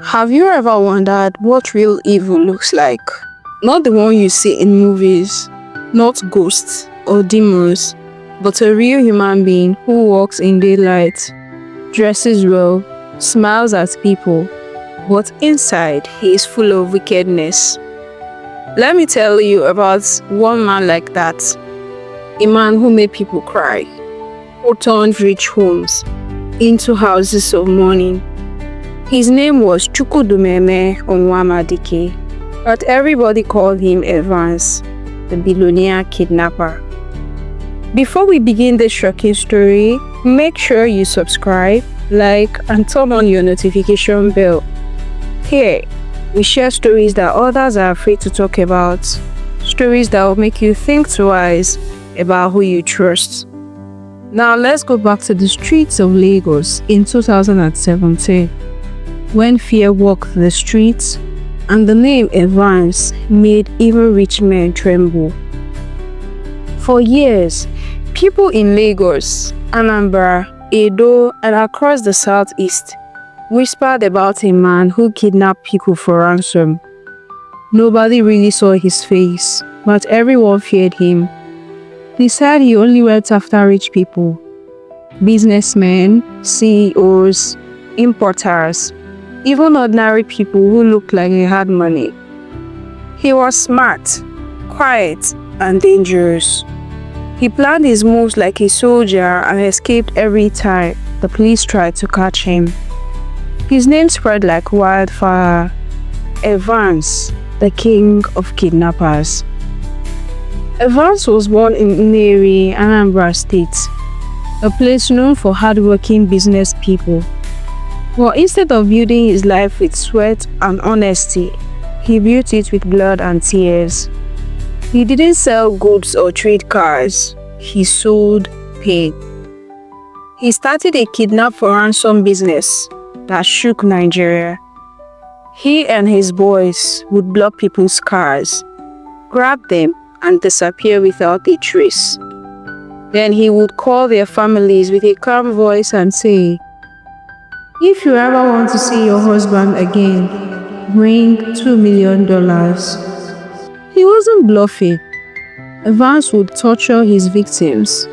Have you ever wondered what real evil looks like? Not the one you see in movies, not ghosts or demons, but a real human being who walks in daylight, dresses well, smiles at people, but inside he is full of wickedness. Let me tell you about one man like that. A man who made people cry, who turned rich homes into houses of mourning. His name was Chukwudumeme Onwuamadike, but everybody called him Evans, the Billionaire Kidnapper. Before we begin this shocking story, make sure you subscribe, like, and turn on your notification bell. Here, we share stories that others are afraid to talk about, stories that will make you think twice about who you trust. Now let's go back to the streets of Lagos in 2017, when fear walked the streets and the name Evans made even rich men tremble. For years, people in Lagos, Anambra, Edo, and across the southeast whispered about a man who kidnapped people for ransom. Nobody really saw his face, but everyone feared him. They said he only went after rich people, businessmen, CEOs, importers, even ordinary people who looked like they had money. He was smart, quiet, and dangerous. He planned his moves like a soldier and escaped every time the police tried to catch him. His name spread like wildfire. Evans, the king of kidnappers. Evans was born in Neri, Anambra State, a place known for hardworking business people. But instead of building his life with sweat and honesty, he built it with blood and tears. He didn't sell goods or trade cars, he sold pain. He started a kidnap for ransom business that shook Nigeria. He and his boys would block people's cars, grab them, and disappear without a trace. Then he would call their families with a calm voice and say, "If you ever want to see your husband again, bring $2 million. He wasn't bluffing. Evans would torture his victims.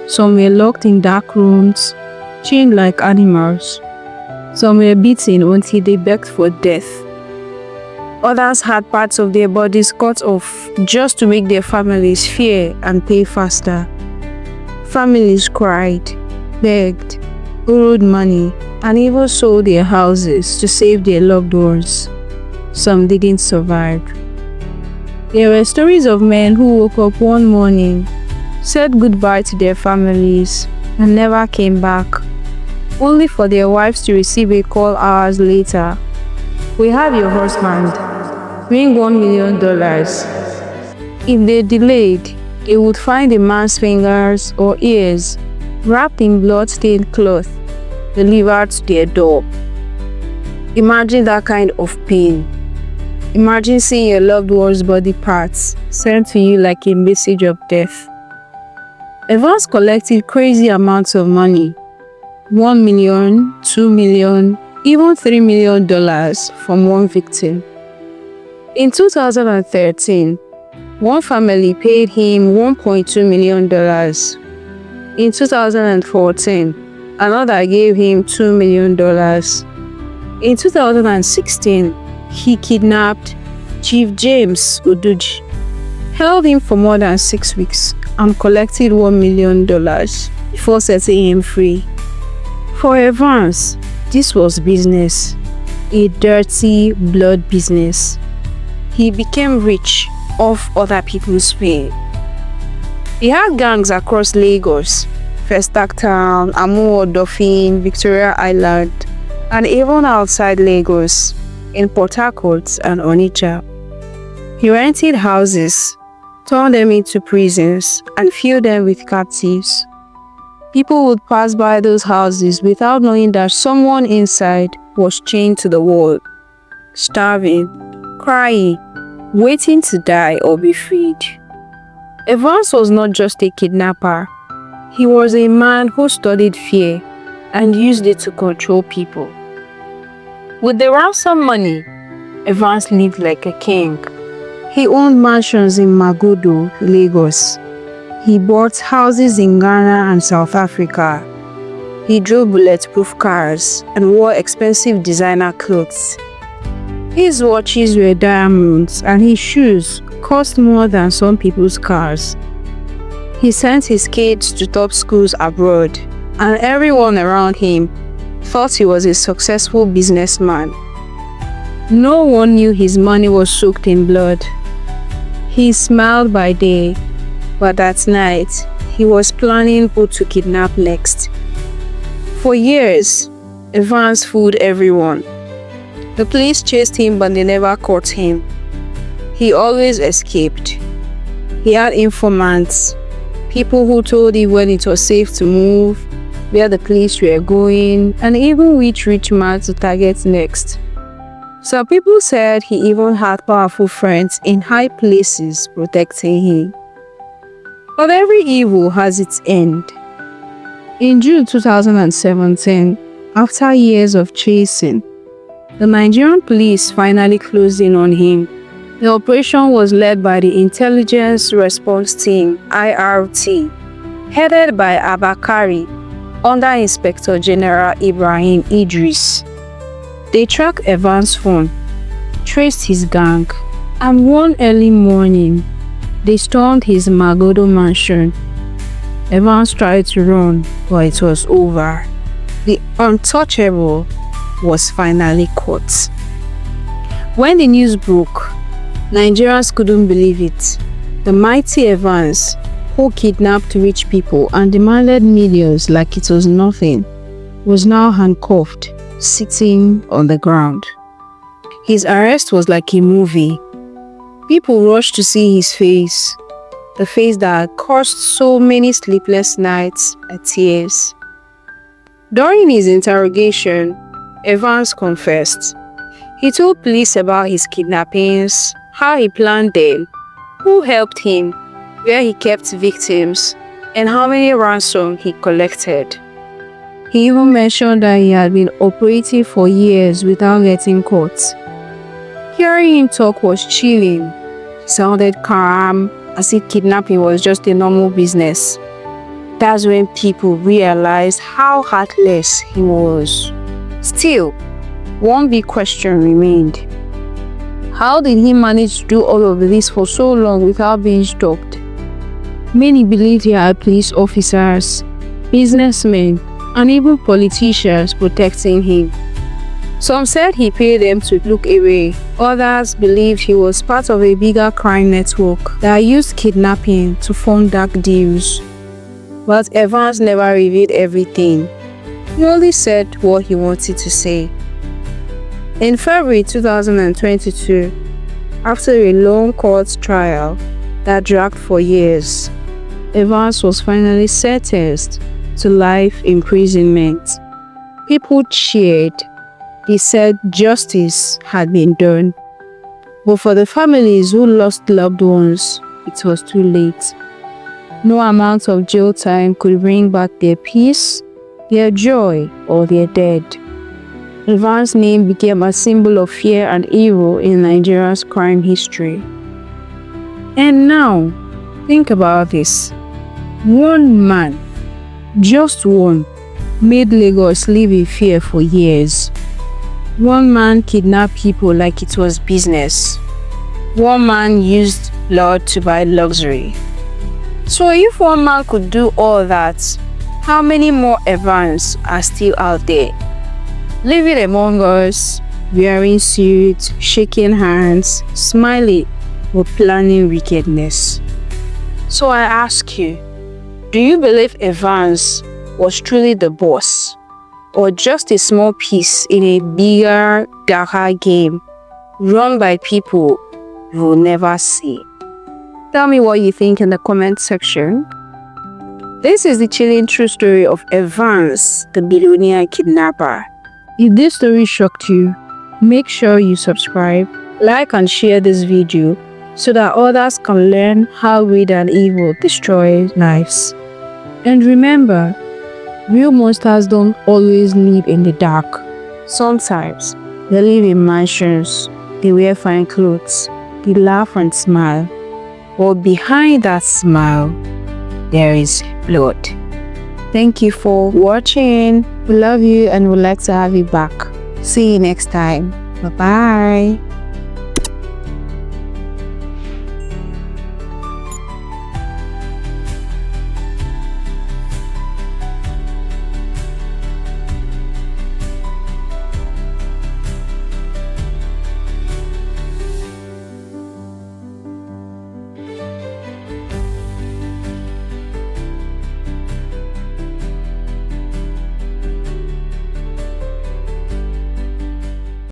Some were locked in dark rooms, chained like animals. Some were beaten until they begged for death. Others had parts of their bodies cut off just to make their families fear and pay faster. Families cried, begged, borrowed money, and even sold their houses to save their loved ones. Some didn't survive. There were stories of men who woke up one morning, said goodbye to their families, and never came back, only for their wives to receive a call hours later. "We have your husband. Bring $1 million. If they delayed, they would find a man's fingers or ears wrapped in blood-stained cloth, delivered to their door." Imagine that kind of pain. Imagine seeing your loved one's body parts sent to you like a message of death. Evans collected crazy amounts of money, $1 million, $2 million, even $3 million from one victim. In 2013, one family paid him $1.2 million. In 2014, another gave him $2 million. In 2016, he kidnapped Chief James Uduji, held him for more than 6 weeks, and collected $1 million before setting him free. For Evans, this was business, a dirty blood business. He became rich off other people's pain. He had gangs across Lagos, Festac Town, Onwuamadike, Victoria Island, and even outside Lagos, in Port Harcourt and Onitsha. He rented houses, turned them into prisons, and filled them with captives. People would pass by those houses without knowing that someone inside was chained to the wall, starving, crying, waiting to die or be freed. Evans was not just a kidnapper. He was a man who studied fear and used it to control people. With the ransom money, Evans lived like a king. He owned mansions in Magodo, Lagos. He bought houses in Ghana and South Africa. He drove bulletproof cars and wore expensive designer clothes. His watches were diamonds and his shoes cost more than some people's cars. He sent his kids to top schools abroad, and everyone around him thought he was a successful businessman. No one knew his money was soaked in blood. He smiled by day, but at night, he was planning who to kidnap next. For years, Evans fooled everyone. The police chased him, but they never caught him. He always escaped. He had informants, people who told him when it was safe to move, where the police were going, and even which rich man to target next. Some people said he even had powerful friends in high places protecting him. But every evil has its end. In June 2017, after years of chasing, the Nigerian police finally closed in on him. The operation was led by the Intelligence Response Team (IRT), headed by Abakari, under Inspector General Ibrahim Idris. They tracked Evans' phone, traced his gang, and one early morning, they stormed his Magodo mansion. Evans tried to run, but it was over. The untouchable was finally caught. When the news broke, Nigerians couldn't believe it. The mighty Evans, who kidnapped rich people and demanded millions like it was nothing, was now handcuffed, sitting on the ground. His arrest was like a movie. People rushed to see his face, the face that had caused so many sleepless nights and tears. During his interrogation, Evans confessed. He told police about his kidnappings, how he planned them, who helped him, where he kept victims, and how many ransom he collected. He even mentioned that he had been operating for years without getting caught. Hearing him talk was chilling. He sounded calm, as if kidnapping was just a normal business. That's when people realized how heartless he was. Still, one big question remained. How did he manage to do all of this for so long without being stopped? Many believed he had police officers, businessmen, and even politicians protecting him. Some said he paid them to look away. Others believed he was part of a bigger crime network that used kidnapping to fund dark deals. But Evans never revealed everything. He only said what he wanted to say. In February 2022, after a long court trial that dragged for years, Evans was finally sentenced to life imprisonment. People cheered. They said justice had been done. But for the families who lost loved ones, it was too late. No amount of jail time could bring back their peace, their joy, or their dead. Evans' name became a symbol of fear and evil in Nigeria's crime history. And now, think about this. One man, just one, made Lagos live in fear for years. One man kidnapped people like it was business. One man used blood to buy luxury. So if one man could do all that, how many more Evans are still out there? Living among us, wearing suits, shaking hands, smiling, but planning wickedness. So I ask you, do you believe Evans was truly the boss, or just a small piece in a bigger, darker game run by people you will never see? Tell me what you think in the comment section. This is the chilling true story of Evans, the billionaire kidnapper. If this story shocked you, make sure you subscribe, like and share this video so that others can learn how greed and evil destroy lives. And remember, real monsters don't always live in the dark. Sometimes, They live in mansions, they wear fine clothes, they laugh and smile. But behind that smile, there is blood. Thank you for watching. We love you and would like to have you back. See you next time. Bye-bye.